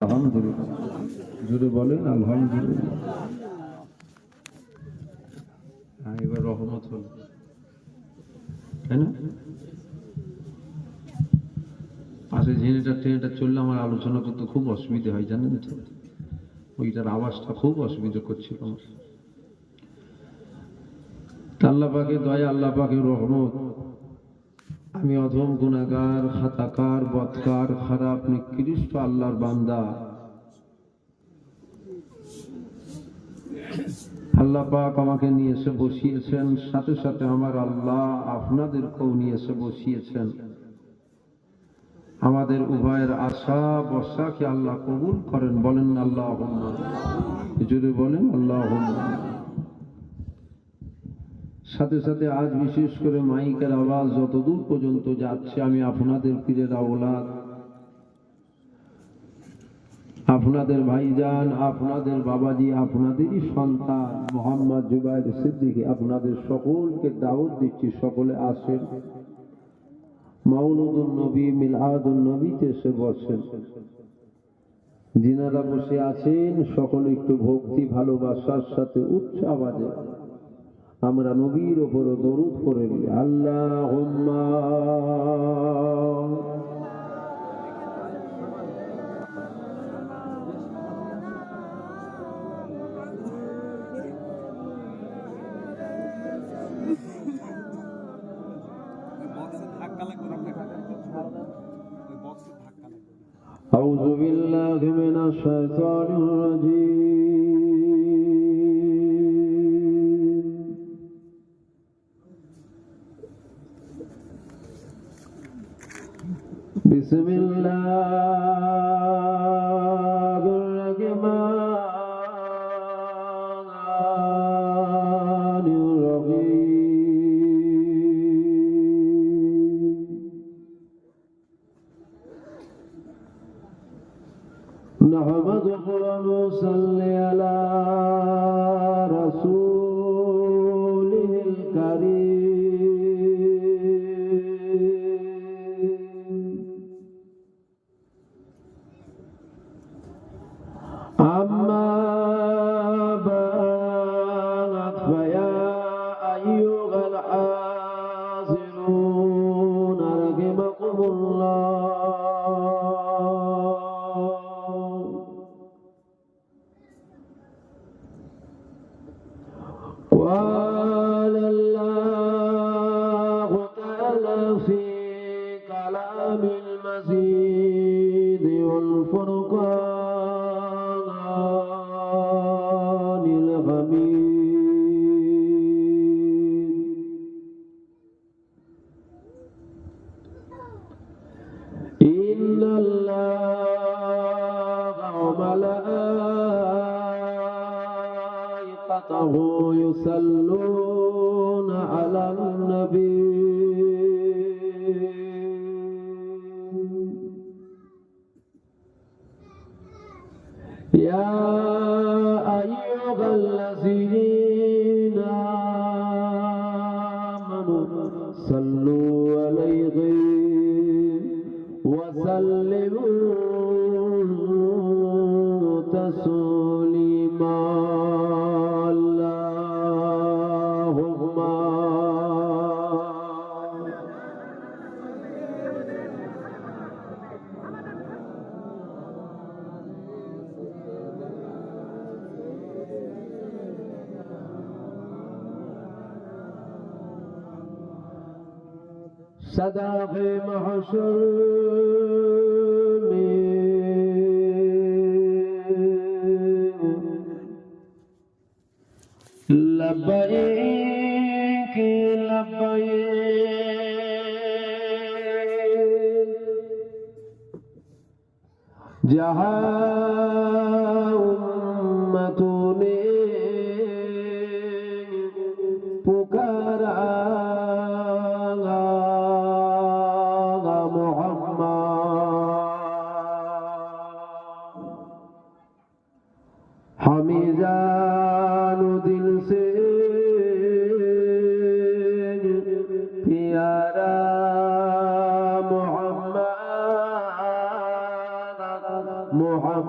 আলহামদুলিল্লাহ, জোরে বলেন আলহামদুলিল্লাহ। এবার রহমত হল, তাই না? পাশে ট্রেনটা চললে আমার আলোচনা করতে খুব অসুবিধা হয়, জানেন তো? ওইটার আওয়াজটা খুব অসুবিধা করছিল আমার। আল্লাহ পাকের দয়া, আল্লাহ পাকের রহমত। আমি অধম গুনাহগার, খাতাকার, বদকার, খারাপ নিকৃষ্ট আল্লাহর বান্দা। আল্লাহ পাক আমাকে নিয়ে এসে বসিয়েছেন, সাথে সাথে আমার আল্লাহ আপনাদেরকেও নিয়ে এসে বসিয়েছেন। আমাদের উভয়ের আশা বর্ষাকে আল্লাহ কবুল করেন, বলেন আল্লাহুম্মা। জোরে বলেন আল্লাহুম্মা। সাথে সাথে আজ বিশেষ করে মাইকের আওয়াজ যতদূর পর্যন্ত যাচ্ছে, আমি আপনাদের পীরের আওলাদ, আপনাদের ভাইজান, আপনাদের বাবাজি, আপনাদেরই সন্তান মোহাম্মদ জুবায়ের সিদ্দিকী, আপনাদের সকলকে দাওয়াত দিচ্ছি, সকলে আসেন। মাউলুদুন নবী, মিলাদুন নবীতে এসে বসেন। যিনারা বসে আছেন সকলে একটু ভক্তি ভালোবাসার সাথে উচ্চ আওয়াজে আমরা নবীর উপর দরুদ পড়ে নিই। আল্লাহুম্মা আউযু বিল্লাহি মিনাশ শাইতানির রাজীম। বিসমিল্লাহির রহমানির রহিম। নাহমাদুহু ওয়া নুসাল্লি আলা রাসূলিল কারীম। আম্মা বা'দ ফায়া আইয়ুহাল হাযিরুন রাহিমাকুমুল্লাহ। قال الله تعالى في كلام المزيد والفرقان الحميد. إن الله وملائكته يصلون على النبي. يا أيها الذين آمنوا صلوا عليه وسلموا تسليما. اللهم صدق محشر لبيك لبيك जहाँ उम्मतों ने पुकारा हमें जानो दिल से प्यारा मोहम्मद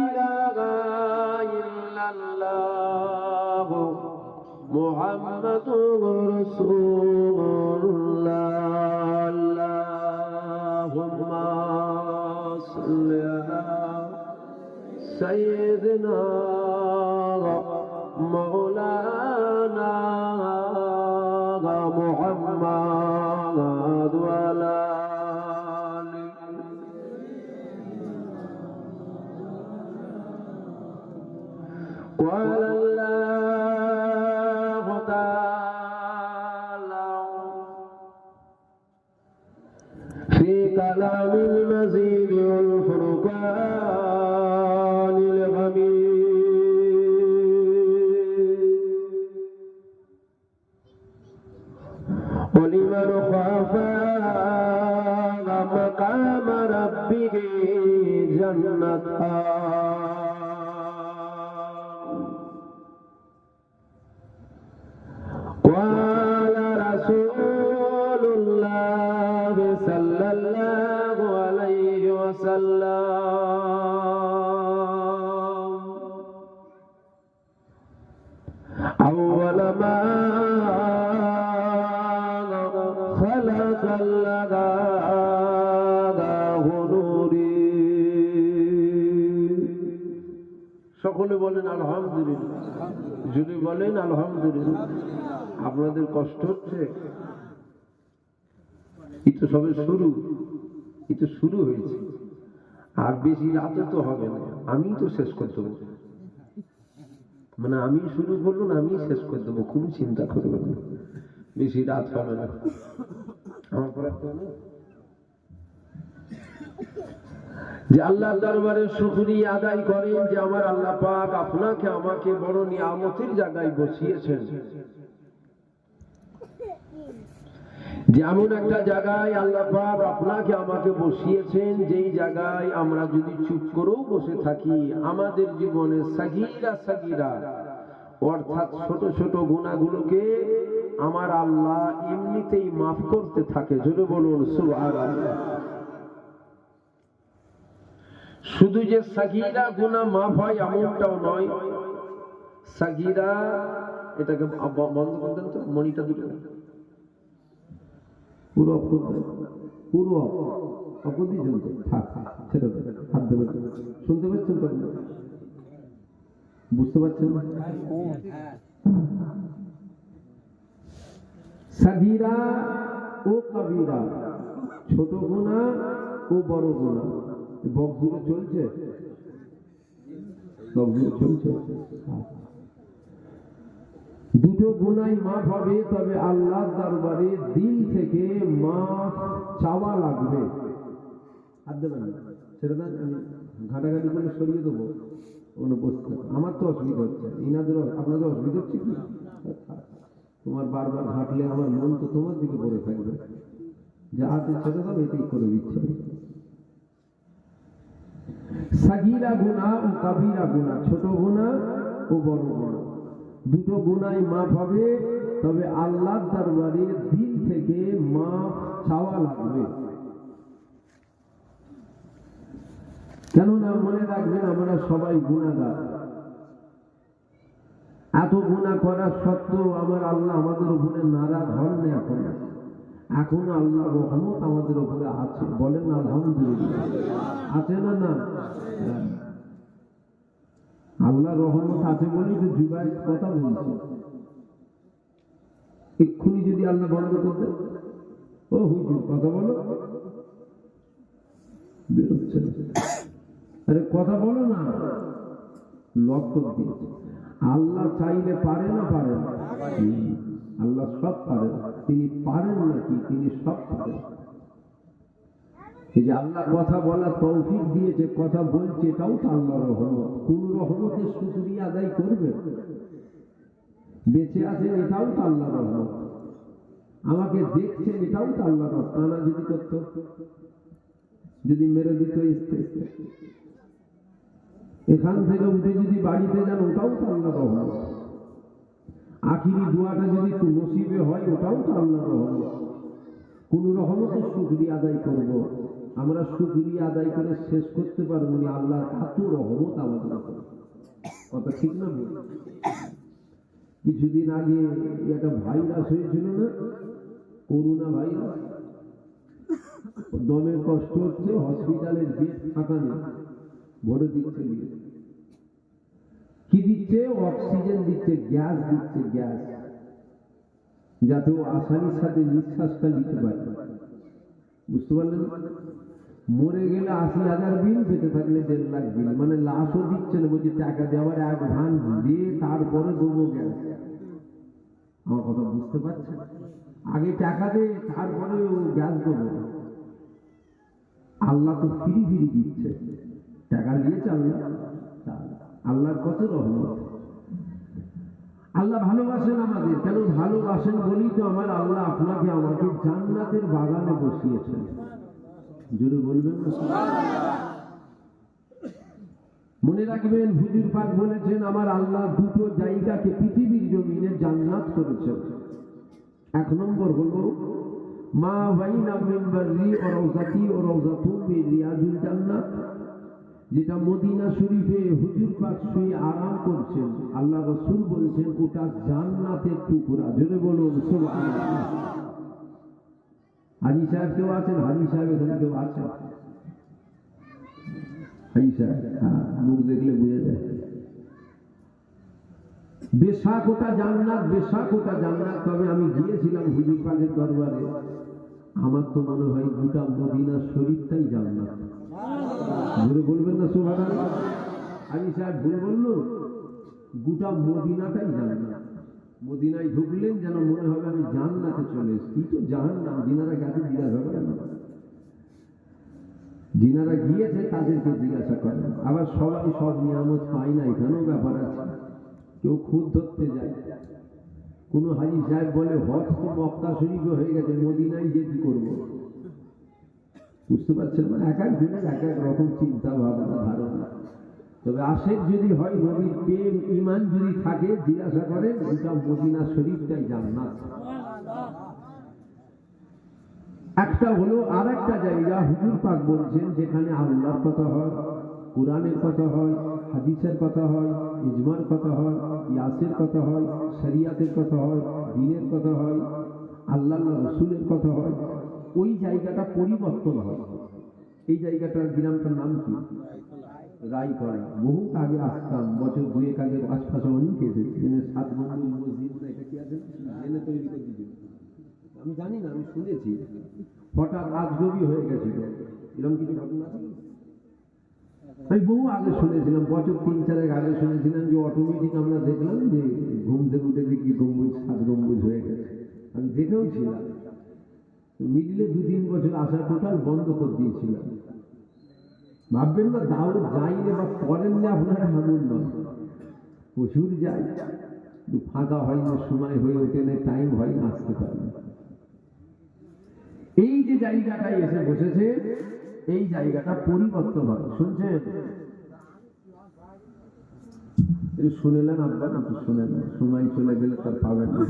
ইলাহা ইল্লাল্লাহ মুহাম্মাদুর রাসূলুল্লাহ আল্লাহুম্মা সাল্লি আলা সাইয়্যিদিনা মাওলানা মুহাম্মাদ ওয়া আলা قال الله تعالى في كلام المزيد والفرقان الحميد ولمن خاف مقام ربه جنتان قال رسول الله صلى الله عليه وسلم أول ما خلق الله نوري সকলে বলেন আলহামদুলিল্লাহ যদি বলেন আলহামদুলিল্লাহ আপনাদের কষ্ট হচ্ছে এই তো সবে শুরু এই তো শুরু হয়েছে আর বেশি রাতে তো হবে না আমি তো শেষ করে দেবো মানে আমি শুরু করলাম আমি শেষ করে দেবো কোনো চিন্তা করবেন না বেশি রাত হবে না আমার পরে যে আল্লাহর দরবারে শুকরিয়া আদায় করেন যে আমার আল্লাহ পাক আপনাকে আমাকে বড় নিয়ামতের জায়গায় বসিয়েছেন যে এমন একটা জায়গায় আল্লাহ পাক আপনাকে আমাকে বসিয়েছেন যেই জায়গায় আমরা যদি চুপ করেও বসে থাকি আমাদের জীবনে সাগীরা সাগীরা অর্থাৎ ছোট ছোট গুনাহগুলোকে আমার আল্লাহ এমনিতেই মাফ করতে থাকে জোরে বলুন সুবহানাল্লাহ শুধু যে সাগীরা গুনাহ মাফ হয় এমনটাও নয় সাগীরা এটাকে বন্ধ করে দেন তো মনিটা দুটো পুরো পুরো অপদি শুনতে থাক ছেড়ে হাত দেবে শুনতে পাচ্ছেন তো বুঝতে পারছেন সাগীরা ও কবীরা ছোট গুনাহ ও বড় গুনাহ বকগুলো চলছে বকগুলো চলছে দুটো গুনাই মাফ হবে তবে আল্লাহর দরবারে দিল থেকে মাফ চাওয়া লাগবে হাত দেবেন ছেড়ে দেন আমি ঘাটাঘাটি করে সরিয়ে দেবো ওগুলো বসতে আমার তো অসুবিধা হচ্ছে ইনাদের আপনাদের অসুবিধা হচ্ছে কি তোমার বারবার ঘাটলে আমার মন তো তোমার দিকে পড়ে থাকবে যা হাতে ছেড়ে দাও এটাই করে দিচ্ছে সাগীরা গুনাহ ও কবীরা গুনাহ ছোট গুনাহ ও বড় গুনাহ দুটো গুনাই মাফ হবে তবে আল্লাহর দরবারে দিল থেকে মাফ চাওয়া লাগবে কেননা মনে রাখবেন আমরা সবাই গুনাহগার এত গুনাহ করার সত্ত্বেও আমার আল্লাহ আমাদের উপরে নারাজ হন না এখন আল্লাহ রহমত আমাদের উপরে আছে বলেন আলহামদুলিল্লাহ আছে না না আল্লাহ রহমত আছে বলেই তো জুবাই কথা বলছে এক্ষুনি যদি আল্লাহ বন্ধ করতে ও হুজুর কথা বলো বেরোচ্ছে আরে কথা বলো না লক্ষ্য দিয়েছে আল্লাহ চাইলে পারে না পারে না আল্লাহ সব পারেন তিনি পারেন নাকি তিনি সব পারেন এই যে আল্লাহ কথা বলার তৌফিক দিয়েছে কথা বলছে এটাও তো আল্লাহর রহমত কোন রহমতের শুকরিয়া আদায় করবে বেঁচে আছেন এটাও তো আল্লাহর রহমত আমাকে দেখছেন এটাও তো আল্লাহর রহমত তা না যদি করতো যদি মেরে দিত এখান থেকে উঠে যদি বাড়িতে যান ওটাও তো আল্লাহর রহমত আখিরি দোয়াটা যদি নসিবে হয় ওটাও তো আল্লাহর রহমত কোন রহমতের শুকরিয়া আদায় করবো আমরা শুকরিয়া আদায় করে শেষ করতে পারবো না আল্লাহর এত রহমত আমাদের উপর। কথা ঠিক না? কিছুদিন আগে একটা ভাইরাস হয়েছিল না, করোনা ভাইরাস, দমের কষ্ট হচ্ছে, হসপিটালের বেড ফাঁকা নেই, ভরে দিচ্ছে। কি দিচ্ছে? অক্সিজেন দিচ্ছে, গ্যাস দিচ্ছে, গ্যাস, যাতে ও আসানির সাথে নিঃশ্বাসটা নিতে পারে। বুঝতে পারলেন? মরে গেলে ৮০,০০০ বিল, বেঁচে থাকলে ১.৫ লাখ বিল। মানে লাশও দিচ্ছে না, বলছে টাকা দেওয়ার অ্যাডভান্স দিয়ে তারপরে দেবো গ্যাস। আমার কথা বুঝতে পারছেন? আগে টাকা দে, তারপরে ও গ্যাস দেবো। আল্লাহ তো ফ্রি ফ্রি দিচ্ছে, টাকা দিয়েছে আল্লাহ। আল্লাহর কত রহমত। আল্লাহ ভালোবাসেন আমাদের। কেন ভালোবাসেন বলি তো আমার আল্লাহ আপনাকে আমাকে জান্নাতের বাগানে বসিয়েছেন। জোরে বলবেন না? মনে রাখবেন, হুজুর পাক বলেছেন আমার আল্লাহ দুটো জায়গাকে পৃথিবীর জমিনে জান্নাত করেছেন। ১ নম্বর হলো মা বাইনা মিনবারি ও রওজাতি ও রওজাতুম মিন রিয়াজুল জান্নাত, যেটা মদিনা শরীফে হুজুর পাক শুয়ে আরাম করছেন, আল্লাহ রাসূল বলছেন ওটা জান্নাতের টুকরা। জোরে বলুন সুবহানাল্লাহ। হাজী সাহেব কেউ আছেন? হাজী সাহেব এখানে কেউ আছেন? হাজী সাহেব, মুখ দেখলে বুঝে যায়। বেশাক ওটা জান্নাত, বেশাক ওটা জান্নাত। তবে আমি গিয়েছিলাম হুজুর পাকের দরবারে, আমার তো মনে হয় গোটা মদিনা শরীফটাই জান্নাত। জোরে বলবেন না সুবহানাল্লাহ? হাজী সাহেব ভুল বলল? গোটা মদিনাটাই জান্নাত। মদিনায় ঢুকলেন যেন মনে হবে আমি জান্নাতে চলে এসেছি। তো জাহান্নাম, যিনারা গেছে জিজ্ঞাসা করেন, যিনারা গিয়েছে তাদেরকে জিজ্ঞাসা করেন। আবার সবাই সব নিয়ামত পায় না, এখানেও ব্যাপার আছে। কেউ খুদ ধরতে যায়, কোন হাজী সাহেব বলে হজ তো মক্কা শরীফে হয়ে গেছে, মদিনায় যে কি করবো? বুঝতে পারছেন না? এক একজনের এক এক রকম চিন্তা ভাবনা ধারণা। তবে আশেক যদি হয়, নবীর প্রেম ঈমান যদি থাকে, জিজ্ঞাসা করেন গোটা মদিনা শরীফটাই জান্নাত। একটা হলো। আর একটা জায়গা হুজুর পাক বলছেন যেখানে আল্লাহর কথা হয়, কোরআনের কথা হয়, হাদিসের কথা হয়, ইজমার কথা হয়, ইয়াসের কথা হয়, শরিয়াতের কথা হয়, দ্বীনের কথা হয়, আল্লাহর রাসূলের কথা হয়, ওই জায়গাটা পরিবর্তন হয়। এই জায়গাটার গ্রামটার নাম কি? রায়কড়া। বহু আগে আসতাম, বছর ২-১ আগে আশপাশে অনেক এসেছি। ৭ গম্বুজ মসজিদ না, এটা কি আছে জেনে তৈরি করে দিয়েছিল, আমি জানি না, আমি শুনেছি। হঠাৎ রাজগবি হয়ে গেছিল, এরকম কিছু ঘটনা আছে। আমি বহু আগে শুনেছিলাম, বছর ৩-৪ আগে শুনেছিলাম যে অটোমেটিক আমরা দেখলাম যে ঘুম থেকে উঠে দেখি গম্বুজ ৭ গম্বুজ হয়ে গেছে। আমি দেখেও ছিলাম। মিডলে ২-৩ বছর আসা টোটাল বন্ধ করে দিয়েছিলাম। ভাববেন না দাউদ যাইলে বা করেন না আপনারা, এমন নয়, প্রচুর যাই, ফাঁকা হয় না, সময় হয়ে ওঠে না, টাইম হয় না, আসতে পারে না। এই যে জায়গাটায় এসে বসেছে, এই জায়গাটা পরিবর্তন হয়। শুনছেন? শুনেলেন আব্বা? একটু শুনে নেন, সময় চলে গেলে তার পাবেন না।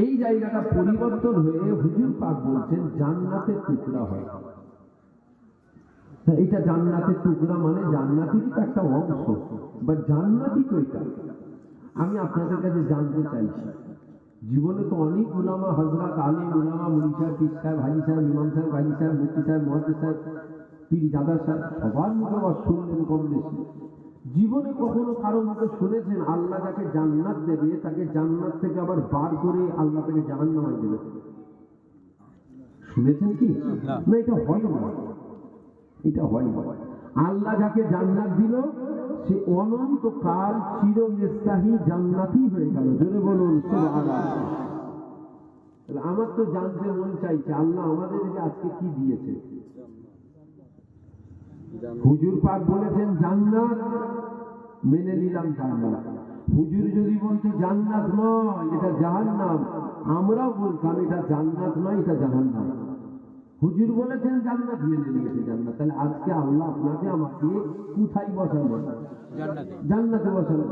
এই জায়গাটা পরিবর্তন হয়ে হুজুর পাক বলছেন জান্নাতের টুকরা হয়। এটা জান্নাতের টুকরা মানে জান্নাতেরই তো একটা অংশ, বা জান্নাতই তো এটা। আমি আপনাদের কাছে জানতে চাইছি, জীবনে তো অনেক উলামা হযরত, আলিম উলামা, মুফতি সাহেব, পীর সাহেব, হাজী সাহেব, ইমাম সাহেব, গাজী সাহেব, মুফতি সাহেব, মুহাদ্দিস সাহেব, পীর দাদা সাহেব, সবার মুখে শুনলেন কম বেশি। জীবনে কখনো কারো মুখে শুনেছেন আল্লাহ যাকে জান্নাত দেবে তাকে জান্নাত থেকে আবার বার করে আল্লাহ তাকে জাহান্নামে দেবে? শুনেছেন কি? না, এটা হয় না, এটা হয় না। আল্লাহ যাকে জান্নাত দিল সে অনন্তকাল চিরস্থায়ী জান্নাতি হয়ে গেল। জোরে বলুন সুবহানাল্লাহ। আমার তো জানতে মন চাইছে আল্লাহ আমাদেরকে আজকে কি দিয়েছে। হুজুর পাক বলেছেন জান্নাত, মেনে নিলাম জান্নাত। হুজুর যদি বলতো জান্নাত নয় এটা জাহান্নাম, আমরাও বলতাম এটা জান্নাত নয় এটা জাহান্নাম। হুজুর বলেছেন জান্নাত, মেনে নিয়েছে জান্নাত। তাহলে আজকে আল্লাহ আপনাকে আমাকে কোথায় বসালো? জান্নাতে বসালো।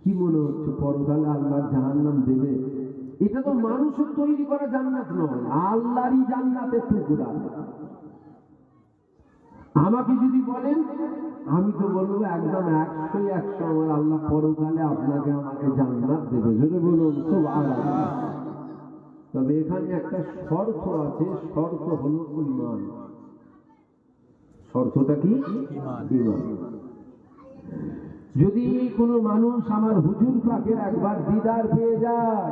কি মনে হচ্ছে পরকালে আল্লাহ জাহান্নাম দেবে? এটা তো মানুষের তৈরি করা জান্নাত নয়, আল্লাহরই জান্নাতের টুকরা। আমাকে যদি বলেন, আমি তো বলবো একদম 100 আমার আল্লাহ পরকালে আপনাকে আমাকে জান্নাত দেবে। যদি বলুন সুবহানাল্লাহ। তবে এখানে একটা শর্ত আছে, শর্ত হলো ঈমান। শর্তটা কি? ঈমান। যদি কোনো মানুষ আমার হুজুর পাকের একবার দিদার পেয়ে যায়,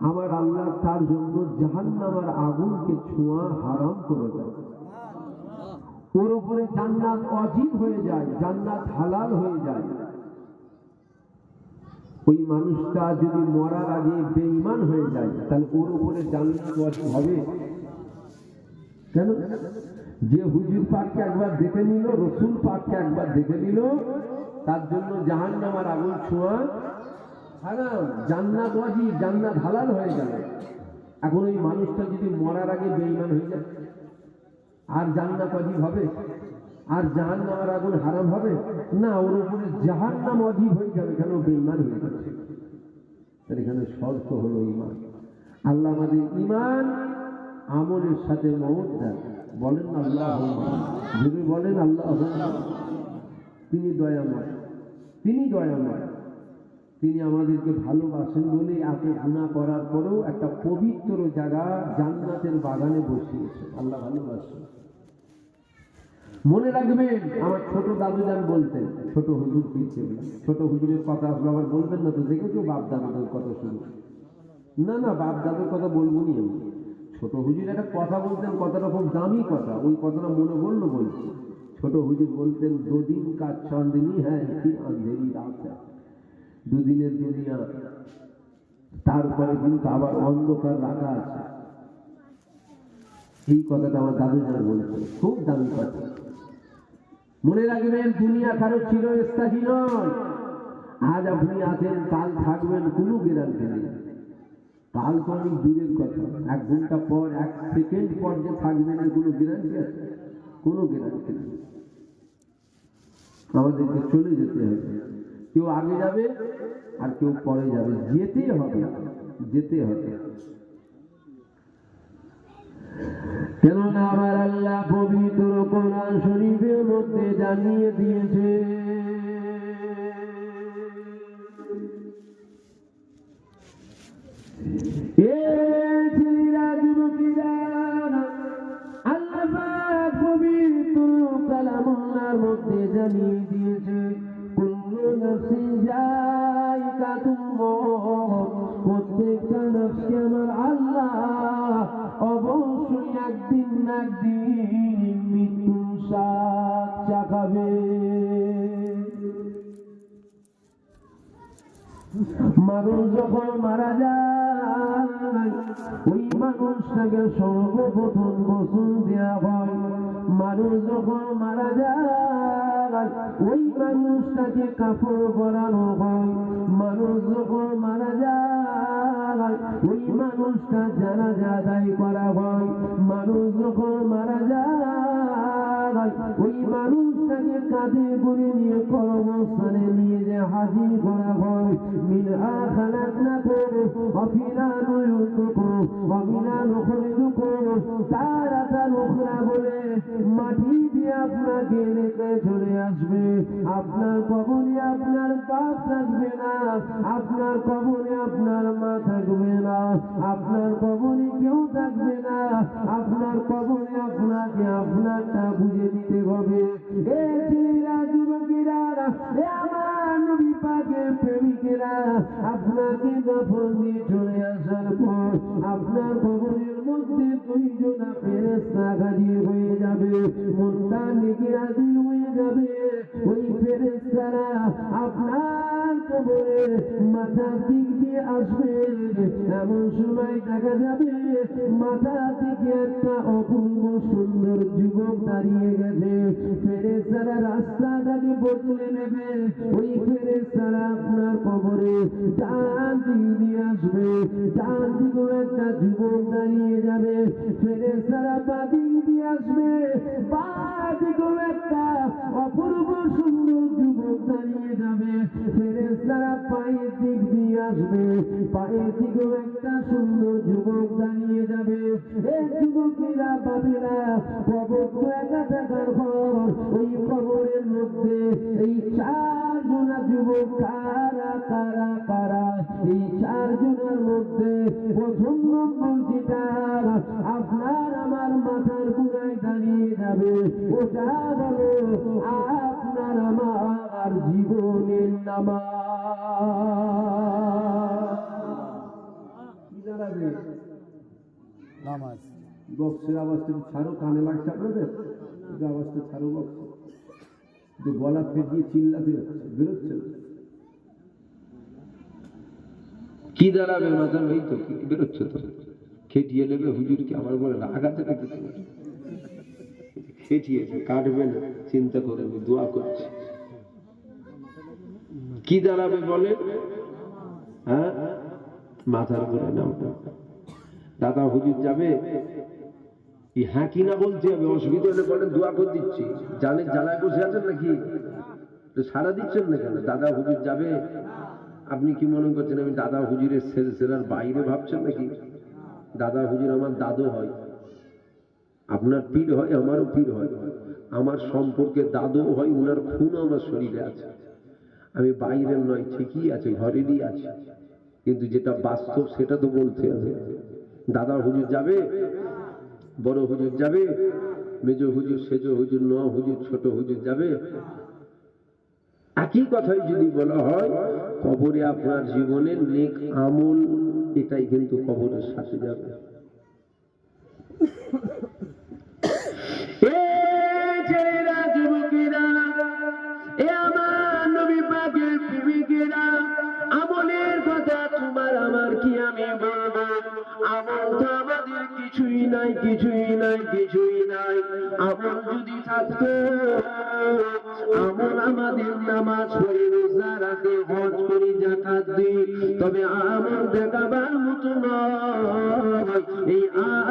আমার আল্লাহ তার জন্য জাহান্নামের আগুনকে ছোঁয়া হারাম করে দেয়। ওর উপরে জান্নাত ওয়াজিব হয়ে যায়, জান্নাত হালাল হয়ে যায়। ওই মানুষটা যদি মরার আগে বেঈমান হয়ে যায়, তাহলে ওর উপরে জান্নাত ওয়াজিব হবে কেন? যে হুজুর পাককে একবার দেখে নিল, রসুল পাককে একবার দেখে নিল, তার জন্য জাহান্নামের আগুন ছোঁয়া হারাম, জান্নাত ওয়াজিব, জান্নাত হালাল হয়ে গেল। এখন ওই মানুষটা যদি মরার আগে বেঈমান হয়ে যায়, আর জান্নাত ওয়াজিব হবে? আর জাহান্নামের আগুন হারাম হবে না? ওর উপরে জাহান্নাম ওয়াজিব হয়ে যাবে, কেন? বেঈমান হয়ে যাচ্ছে। তার এখানে শর্ত হলো ঈমান। আল্লাহ আমাদের ঈমান আমলের সাথে মওত দেয়। বলেন আল্লাহুম্মা, যদি বলেন আল্লাহুম্মা। তিনি দয়াময়, তিনি দয়াময়, তিনি আমাদেরকে ভালোবাসেন বলে এত গুনাহ করার পরেও একটা পবিত্র জায়গা জান্নাতের বাগানে বসিয়েছেন। আল্লাহ ভালোবাসেন। মনে রাখবেন, আমার ছোট দাদুজান বলতেন, ছোট হুজুর ফিরছে, ছোট হুজুরের কথা আসলে আবার বলবেন না তো, দেখেছো বাপ দাদুদের কথা শুরু? না না, বাপ দাদুর কথা বলবো নি আমি। ছোট হুজুর একটা কথা বলতেন, কথাটা খুব দামি কথা, ওই কথাটা মনে পড়লো বলছি। ছোট হুজুর বলতেন, দুদিন কা চাঁদনি হ্যাঁ ফির আঁধেরি রাত হ্যাঁ। দুদিনের দুনিয়া, তারপরে কিন্তু আবার অন্ধকার রাখা আছে। এই কথাটা আমার দাদুজান বলতেন, খুব দামি কথা। মনে রাখবেন, দুনিয়া কারো চিরস্থায়ী নয়। আজ আপনি আছেন, কাল থাকবেন, কোনো গ্যারান্টি নেই। কাল তো অনেক দূরের কথা, 1 ঘন্টা পর, 1 সেকেন্ড পর যে থাকবেন, এর কোনো গ্যারান্টি আছে? কোনো গ্যারান্টি নেই। আমাদেরকে চলে যেতে হবে। কেউ আগে যাবে আর কেউ পরে যাবে, যেতে হবে, যেতে হবে। কেননা আমার আল্লাহ পবিত্র কোরআন শরীফের মধ্যে জানিয়ে দিয়েছে, আল্লাহ পাক পবিত্র কালামুল্লাহর মধ্যে জানিয়ে দিয়েছে, কুল্লু নাফসিন যায়িকাতুল মউত, প্রত্যেকটা নফসকে আমার আল্লাহ অবশ্যই একদিন না একদিন মৃত্যুর স্বাদ চাখাবে। মানুষ যখন মারা যায়, ওই মানুষটাকে সর্বপ্রথম গোসল দেওয়া হয়। মানুষ যখন মারা যায়, ওই মানুষটাকে কাপড় পরানো হয়। মানুষ যখন মারা যায়, ওই মানুষটা জানাজা আদায় করা হয়। মানুষ যখন মারা যায়, ওই মানুষটাকে কাঁধে করে নিয়ে কর্মস্থানে নিয়ে যে হাজির করা হয়। মিনহা খালাকনাকুম ওয়া ফিহা নুয়িদুকুম ওয়া মিনহা নুখরিজুকুম তারাতান উখরা বলে মাটি দিয়ে আপনাকে রেখে চলে আসবে। আপনার কবরে আপনার বাপ থাকবে না, আপনার কবরে আপনার মা থাকবে না, আপনার কবরে কেউ থাকবে না। আপনার কবরে আপনাকে আপনারটা বুঝে নিতে হবে। এ ছেলেরা, যুবকেরা, এ আমার নবী পাকের প্রেমিকেরা, আপনাকে দাফন দিয়ে চলে আসার পর আপনার কবরের মধ্যে 2 জনা ফেরেশতা হাজির হয়ে যাবে, মুনকা নেকি হাজির হয়ে যাবে। ওই ফেরেশতারা আপনার কবরের মাথা দিক দিয়ে আসবে। এমন সময় দেখা যাবে মাথা থেকে একটা অপূর্ব সুন্দর যুবক দাঁড়িয়ে গেছে। ফেরেশতারা রাস্তাটাকে বদলে নেবে। ওই ফেরেশতারা আপনার কবরে ডান দিক দিয়ে আসবে, ডান দিকে একটা যুবক দাঁড়িয়ে যাবে। ফেরেশতারা বাঁ দিক দিয়ে আসবে, বাঁ দিকে একটা অপূর্ব সুন্দর যুবক দাঁড়িয়ে যাবে। ফেরেশতারা পায়ের দিক দিয়ে আসবে, পায়ের দিকেও একটা সুন্দর যুবক দাঁড়িয়ে যাবে। এই যুবকেরা বাবেরা কবর তো একা থাকার পর ওই কবরের মধ্যে এই 4 জনা যুবক কারা কারা কারা, এই 4 জনের মধ্যে প্রথম নম্বর যেটা আপনার আমার মাথার গোড়ায় দাঁড়িয়ে যাবে, ওটা হলো আপনার আমার জীবনের নামাজ। বক্সের আওয়াজটা ছাড়ো, কানে লাগছে আপনাদের? আওয়াজটা ছাড়ো, বক্স গলা ফেটিয়ে চিল্লাতে বেরোচ্ছে। কি দাঁড়াবে মাথা? এই তো বেরোচ্ছে তো, খেটিয়ে নেবে হুজুরকে। আমার বলে রাগাতে নাকি? খেটিয়েছে, কাটবে না, চিন্তা করবে, দোয়া করছে। কি দাঁড়াবে বলে? হ্যাঁ, মাথার উপরে নামটা। দাদা হুজুর যাবে, হ্যাঁ কিনা বলতে হবে, অসুবিধা হলে বলেন দোয়া করে দিচ্ছি। জানের জ্বালায় বসে আছেন নাকি? সারা দিচ্ছেন না কেন? দাদা হুজুর যাবে, আপনি কি মনে করছেন আমি দাদা হুজুরের সিলসিলার বাইরে ভাবছেন নাকি? দাদা হুজুর আমার দাদু হয়, আপনার পীর হয়, আমারও পীর হয়, আমার সম্পর্কে দাদু হয়, উনার খুনও আমার শরীরে আছে। আমি বাইরের নয়, ঠিকই আছে, ঘরেরই আছে, কিন্তু যেটা বাস্তব সেটা তো বলতে হবে। দাদা হুজুর যাবে, বড় হুজুর যাবে, মেজ হুজুর, সেজ হুজুর, নোয়া হুজুর, ছোট হুজুর যাবে। একই কথাই যদি বলা হয়, কবরে আপনার জীবনের নেক আমল, এটাই কিন্তু কবরের সাথে যাবে। আমলের কথা তোমার আমার কি আমি বলবো? আমল তো আমাদের কিছুই নাই, কিছুই নাই, কিছুই নাই। আমল যদি থাকতো, আমল আমাদের নামাজ পড়ি, রোজা রাখি, হজ করি, যাকাত দিই, তবে আমল দেখাবার মতো নয়। এই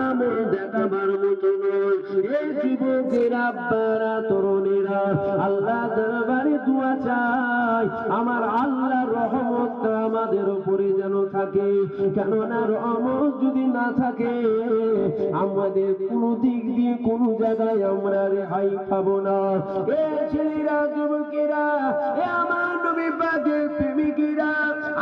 আমল দেখাবার মতো নয়। এই যুবকের আব্বারা, তরুণেরা, আল্লাহ দরবারে দোয়া চাই, আমার আল্লাহর রহমতটা আমাদের উপরে যেন থাকে। কেননা রহমত যদি না থাকে, আমাদের কোনো দিক দিয়ে কোনো জায়গায় আমরা রেহাই পাবো না। এ ছেলেরা, যুবকেরা, এ আমার নবী পাকের প্রেমিকেরা,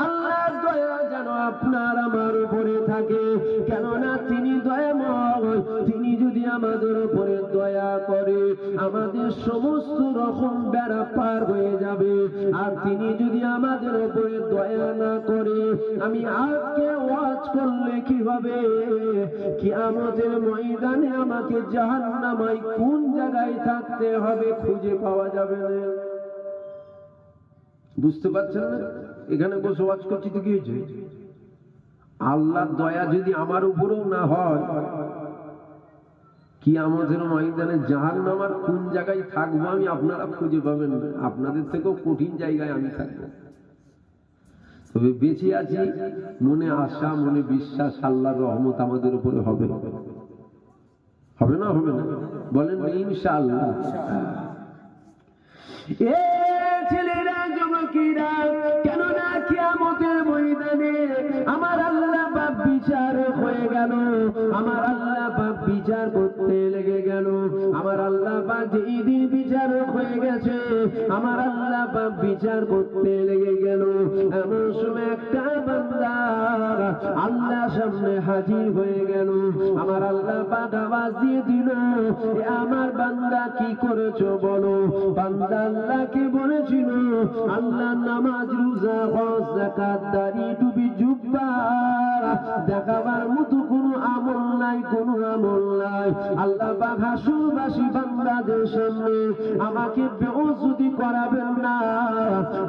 আল্লাহর দয়া যেন আপনার আমার উপরে থাকে। কেননা তিনি দয়াময়, তিনি যদি আমাদের উপরে দয়া করে, আমাদের সমস্ত রকম বেড়া পার হয়ে যাবে। আর তিনি যদি আমাদের উপরে দয়া না করে, আমি আজকে ওয়াজ করলে কি হবে? কিয়ামতের ময়দানে আমাকে জাহান্নামায় কোন জায়গায় থাকতে হবে খুঁজে পাওয়া যাবে না। বুঝতে পারছেন না? এখানে বসে ওয়াজ করছি তো কি হয়েছে? আল্লাহর দয়া যদি আমার উপরেও না হয়, কিয়ামতের ময়দানে জাহান্নামার কোন জায়গায় থাকবো আমি আপনারা খুঁজে পাবেন না। আপনাদের থেকেও কঠিন জায়গায় আমি থাকবো। তবে বেঁচে আছি, মনে আশা, মনে বিশ্বাস, আল্লাহর রহমত আমাদের উপরে হবে। হবে না? হবে না? বলেন ইনশাআল্লাহ। এ ছেলেরা, যুবকেরা, কেননা কিয়ামতের ময়দানে আমার আল্লাহ পাক বিচারক হয়ে গেল। আমার আল্লাহ পাক বিচার করতে লেগে গেল। আমার আল্লাহ পাক যেদিন বিচারক হয়ে গেছে, আমার আল্লাহ পাক বিচার করতে লেগে গেল। এমন সময় একটা বান্দা আল্লাহর সামনে হাজির হয়ে গেল। আমার আল্লাহ পাক আওয়াজ দিয়ে দিল, আমার বান্দা কি করেছো বলো? বান্দা আল্লাহকে বলেছিল, আল্লাহ নামাজ, রোজা, হজ, যাকাত, দাড়ি, টুপি, জুব্বা দেখাবার মতো কোনো আমল নাই, কোনো আমল নাই। আল্লাহ পাক হাসুরবাসী বান্দাদের সামনে আমাকে বেউজুদি করাবেন না,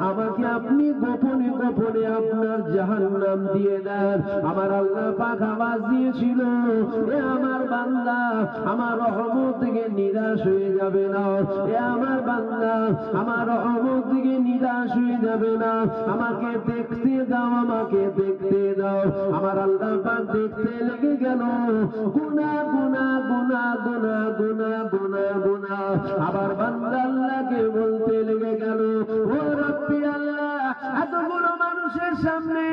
আমাকে আপনি গোপনে গোপনে আপনার জাহান্নাম দিয়ে দেন। আমার আল্লাহ পাক আওয়াজ দিয়েছিল, এ আমার বান্দা আমার রহমত থেকে নিরাশ হয়ে যাবে না। এ আমার বান্দা আমার রহমত থেকে নিরাশ হয়ে যাবে না। আমাকে দেখতে দাও, আমাকে দেখতে দাও। আমার আল্লাহ পাক দেখতে লেগে গেল, গুনাহ গুনাহ গুনাহ গুনাহ গুনাহ গুনাহ গুনাহ। আবার বান্দা আল্লাহকে বলতে লেগে গেল, ও রব্বি আল্লাহ, এতগুলো মানুষের সামনে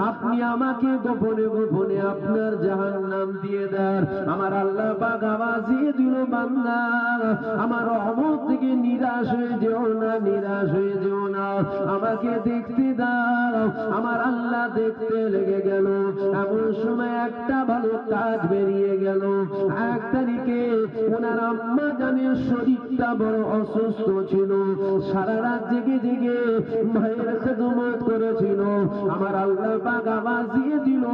আপনি আমাকে গোপনে গোপনে আপনার জাহান্নাম দিয়ে দেন। আমার আল্লাহ পাক আওয়াজ দিয়ে দিল, বান্দা আমার রহমত থেকে নিরাশ হয়ে যেও না, নিরাশ হয়ে যেও না, আমাকে দেখতে দাও। আমার আল্লাহ দেখতে লেগে গেল। এমন সময় একটা ভালো কাজ বেরিয়ে গেল। 1 তারিখে ওনার আম্মা জানের শরীরটা বড় অসুস্থ ছিল, সারা রাত জেগে জেগে মায়ের খেদমত করেছিল। আমার আল্লাহ পাক আওয়াজ দিয়ে দিল,